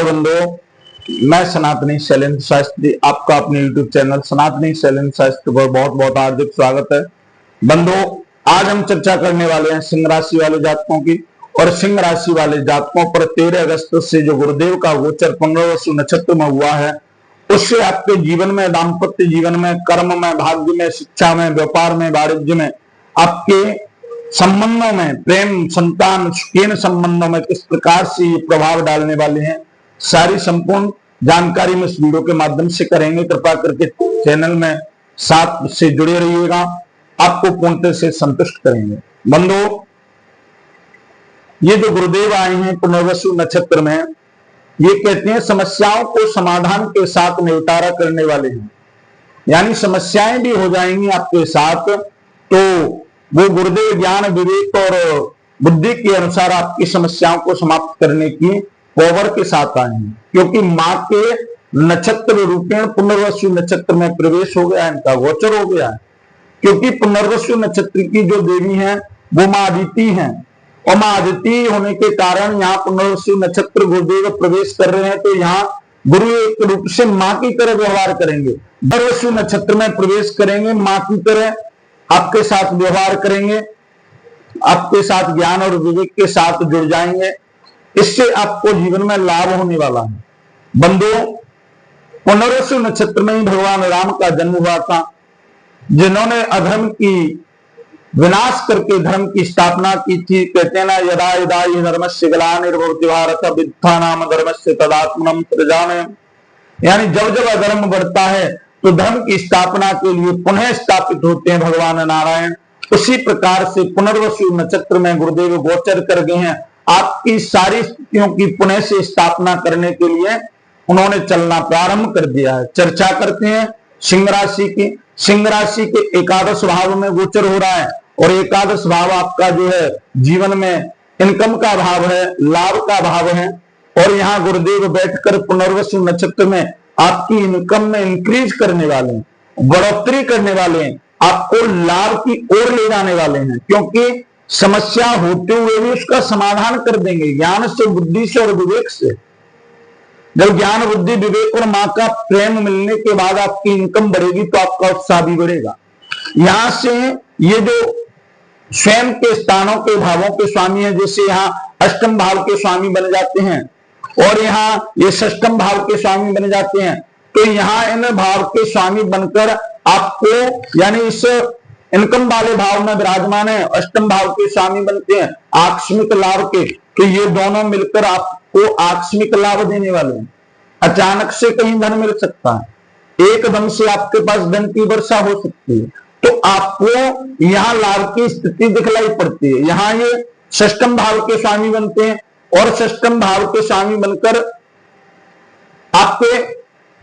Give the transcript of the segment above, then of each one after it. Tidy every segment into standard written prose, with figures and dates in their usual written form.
बंधुओं, मैं सनातनी शैलेंद्र शास्त्री, आपका अपने YouTube चैनल सनातनी शैलेंद्र शास्त्री पर बहुत बहुत हार्दिक स्वागत है। बंधुओं, आज हम चर्चा करने वाले हैं सिंह राशि वाले जातकों की। और सिंह राशि वाले जातकों पर 13 अगस्त से जो गुरुदेव का गोचर पुनर्वसु नक्षत्र में हुआ है, उससे आपके जीवन में, दाम्पत्य जीवन में, कर्म में, भाग्य में, शिक्षा में, व्यापार में, वाणिज्य में, आपके संबंधों में, प्रेम, संतान, सुखेन संबंधों में किस प्रकार से ये प्रभाव डालने वाले हैं, सारी संपूर्ण जानकारी में इस वीडियो के माध्यम से करेंगे। कृपा करके चैनल में साथ से जुड़े रहिएगा, आपको पूर्णतः से संतुष्ट करेंगे। बंधुओं, ये जो गुरुदेव आए हैं पुनर्वसु नक्षत्र में, ये कहते हैं समस्याओं को समाधान के साथ निपटारा करने वाले हैं। यानी समस्याएं भी हो जाएंगी आपके साथ, तो वो गुरुदेव ज्ञान, विवेक और बुद्धि के अनुसार आपकी समस्याओं को समाप्त करने की पावर के साथ आए हैं। क्योंकि मां के नक्षत्र रूपेण पुनर्वसु नक्षत्र में प्रवेश हो गया है, इनका गोचर हो गया है। क्योंकि पुनर्वसु नक्षत्र की जो देवी हैं वो मां अदिति हैं, और मां अदिति होने के कारण यहाँ पुनर्वसु नक्षत्र गुरुदेव प्रवेश कर रहे हैं, तो यहाँ गुरु एक रूप से मां की तरह व्यवहार करेंगे। पुनर्वसु नक्षत्र में प्रवेश करेंगे, मां की तरह आपके साथ व्यवहार करेंगे, आपके साथ ज्ञान और विवेक के साथ जुड़ जाएंगे। इससे आपको जीवन में लाभ होने वाला है। बंधुओं, पुनर्वसु नक्षत्र में ही भगवान राम का जन्म हुआ था, जिन्होंने अधर्म की विनाश करके धर्म की स्थापना की थी। कहते हैं ना, यदा यदा हि धर्मस्य ग्लानिर्भवति भारत विद्वानाम धर्मस्य तदात्मनं सृजाम्यहम्। यानी जब जब अधर्म बढ़ता है तो धर्म की स्थापना के लिए पुनः स्थापित होते हैं भगवान नारायण। उसी प्रकार से पुनर्वसु नक्षत्र में गुरुदेव गोचर कर गए हैं। आपकी सारी स्थितियों की पुनः से स्थापना करने के लिए उन्होंने चलना प्रारंभ कर दिया है। चर्चा करते हैं सिंह राशि की। सिंह राशि के एकादश भाव में गोचर हो रहा है, और एकादश भाव आपका जो है जीवन में इनकम का भाव है, लाभ का भाव है। और यहाँ गुरुदेव बैठकर पुनर्वसु नक्षत्र में आपकी इनकम में इंक्रीज करने वाले हैं, बढ़ोतरी करने वाले हैं, आपको लाभ की ओर ले जाने वाले हैं। क्योंकि समस्या होते हुए भी उसका समाधान कर देंगे, ज्ञान से, बुद्धि से और विवेक से। जब ज्ञान, बुद्धि, विवेक और मां का प्रेम मिलने के बाद आपकी इनकम बढ़ेगी, तो आपका उत्साह भी बढ़ेगा। यहां से ये जो स्वयं के स्थानों के भावों के स्वामी है, जैसे यहाँ अष्टम भाव के स्वामी बन जाते हैं, और यहाँ ये षष्टम भाव के स्वामी बन जाते हैं, तो यहाँ इन भाव के स्वामी बनकर आपको, यानी इस इनकम वाले भाव में विराजमान है, अष्टम भाव के स्वामी बनते हैं आकस्मिक लाभ के, तो ये दोनों मिलकर आपको आकस्मिक लाभ देने वाले हैं। अचानक से कहीं धन मिल सकता है, एकदम से आपके पास धन की वर्षा हो सकती है, तो आपको यहाँ लाभ की स्थिति दिखलाई पड़ती है। यहाँ ये षष्टम भाव के स्वामी बनते हैं, और षष्टम भाव के स्वामी बनकर आपके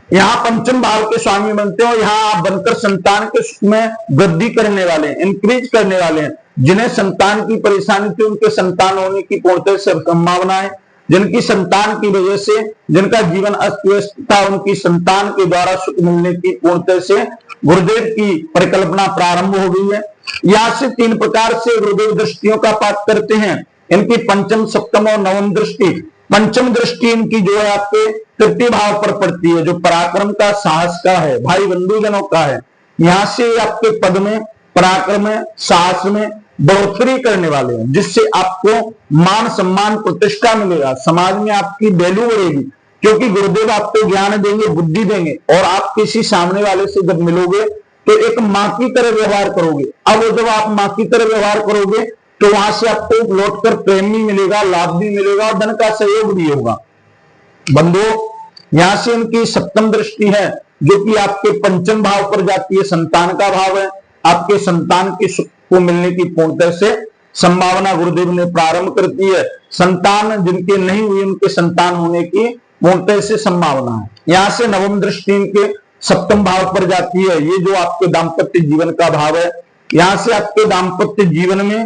यहाँ पंचम भाव के स्वामी बनते हैं, और यहाँ आप बनकर संतान के सुख में वृद्धि करने वाले हैं, इंक्रीज करने वाले हैं। जिन्हें संतान की परेशानी थी, उनके संतान होने की पूर्णतः संभावना है। जिनकी संतान की वजह से जिनका जीवन अस्त व्यस्त था, उनकी संतान के द्वारा सुख मिलने की पूर्णतः से गुरुदेव की परिकल्पना प्रारंभ हो गई है। यहाँ से 3 प्रकार से गुरुदेव दृष्टियों का पाठ करते हैं। इनकी पंचम, सप्तम और नवम दृष्टि। पंचम दृष्टि इनकी जो है आपके तृतीय भाव पर पड़ती है, जो पराक्रम का, साहस का है, भाई बंधुजनों का है। यहाँ से आपके पद में, पराक्रम में, साहस में बढ़ोतरी करने वाले हैं, जिससे आपको मान, सम्मान, प्रतिष्ठा मिलेगा, समाज में आपकी वैल्यू बढ़ेगी। क्योंकि गुरुदेव आपको ज्ञान देंगे, बुद्धि देंगे, और आप किसी सामने वाले से जब मिलोगे तो एक मां की तरह व्यवहार करोगे। अब जब आप मां की तरह व्यवहार करोगे तो वहां से आपको लौटकर प्रेम भी मिलेगा, लाभ भी मिलेगा, और धन का सहयोग भी होगा। बंधुओं, यहां से इनकी सप्तम दृष्टि है, जो कि आपके पंचम भाव पर जाती है, संतान का भाव है। आपके संतान के सुख को मिलने की पूर्णतः से संभावना गुरुदेव ने प्रारंभ करती है। संतान जिनके नहीं हुई, उनके संतान होने की पूर्णतः से संभावना है। यहां से नवम दृष्टि इनके सप्तम भाव पर जाती है, ये जो आपके दाम्पत्य जीवन का भाव है। यहां से आपके दाम्पत्य जीवन में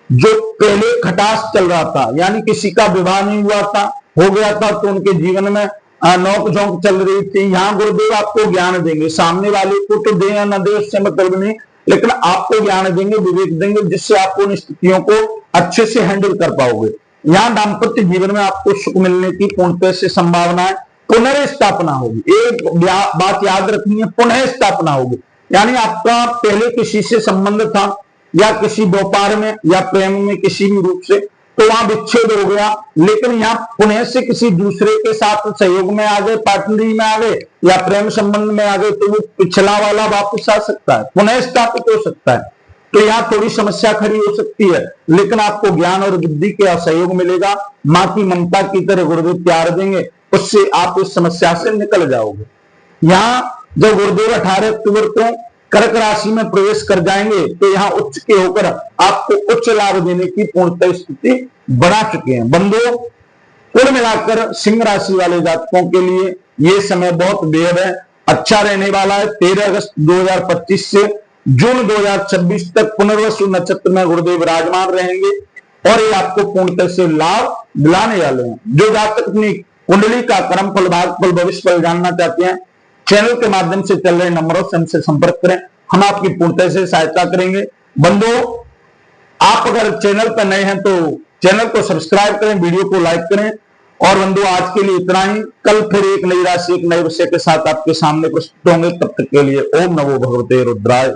जो पहले खटास चल रहा था, यानी किसी का विवाह नहीं हुआ था, हो गया था, तो उनके जीवन में नोक झोंक चल रही थी, यहाँ गुरुदेव आपको ज्ञान देंगे। सामने वाले को तो दे या न दे उससे मतलब नहीं, लेकिन आपको ज्ञान देंगे, विवेक देंगे, जिससे आप उन स्थितियों को अच्छे से हैंडल कर पाओगे। यहाँ दाम्पत्य जीवन में आपको सुख मिलने की पूर्णतः से संभावना है। पुनर्स्थापना होगी, एक बात याद रखनी है, पुनः स्थापना होगी। यानी आपका पहले किसी से संबंध था या किसी व्यापार में या प्रेम में किसी भी रूप से, तो वहां विच्छेद हो गया, लेकिन यहाँ पुनः से किसी दूसरे के साथ सहयोग में आ गए, पार्टनरी में आ गए या प्रेम संबंध में आ गए, तो वो पिछला वाला वापस आ सकता है, पुनः स्थापित हो सकता है। तो यहाँ थोड़ी समस्या खड़ी हो सकती है, लेकिन आपको ज्ञान और बुद्धि के सहयोग मिलेगा। माँ की ममता की तरह गुरुदेव प्यार देंगे, उससे आप इस समस्या से निकल जाओगे। यहाँ जब गुरुदेव 18 अक्टूबर को कर्क राशि में प्रवेश कर जाएंगे, तो यहाँ उच्च के होकर आपको उच्च लाभ देने की पूर्णतः स्थिति बना चुके हैं। बंधुओं, कुल मिलाकर सिंह राशि वाले जातकों के लिए ये समय बहुत बेहद है, अच्छा रहने वाला है। 13 अगस्त 2025 से जून 2026 तक पुनर्वसु नक्षत्र में गुरुदेव विराजमान रहेंगे और ये आपको पूर्णतः से लाभ दिलाने वाले हैं। जो जातक अपनी कुंडली का कर्म फल, भाग फल, भविष्य फल जानना चाहते हैं, चैनल के माध्यम से चल रहे नंबरों से हमसे संपर्क करें, हम आपकी पूर्णतः से सहायता करेंगे। बंधुओं, आप अगर चैनल पर नए हैं तो चैनल को सब्सक्राइब करें, वीडियो को लाइक करें। और बंधुओं, आज के लिए इतना ही। कल फिर एक नई राशि, एक नए विषय के साथ आपके सामने प्रस्तुत होंगे। तब तक के लिए ओम नमो भगवते रुद्राय।